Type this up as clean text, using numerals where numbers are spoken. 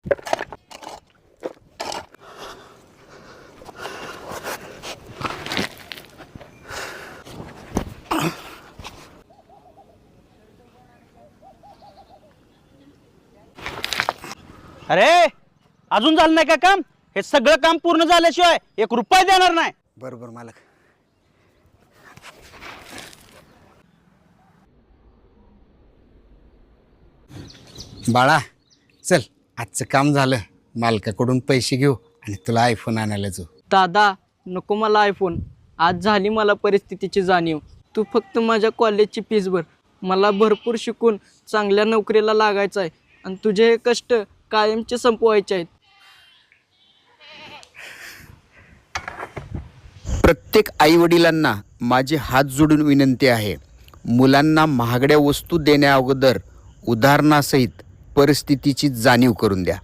अरे अजून झालं नाही का काम? हे सगळं काम पूर्ण झाल्याशिवाय 1 रुपया देणार नाही. बरोबर मालक. बाळा चल, आजचं काम झालं, मालकाकडून पैसे घेऊ आणि तुला आयफोन आणायला जाऊ. दादा नको मला आयफोन. आज झाली मला परिस्थितीची जाणीव. तू फक्त माझ्या कॉलेजची फीस भर. मला भरपूर शिकून चांगल्या नोकरीला लागायचं आहे आणि तुझे हे कष्ट कायमचे संपवायचे आहेत. प्रत्येक आईवडिलांना माझी हात जोडून विनंती आहे, मुलांना महागड्या वस्तू देण्या अगोदर उदाहरणासहित परिस्थितीची जाणीव करून द्या.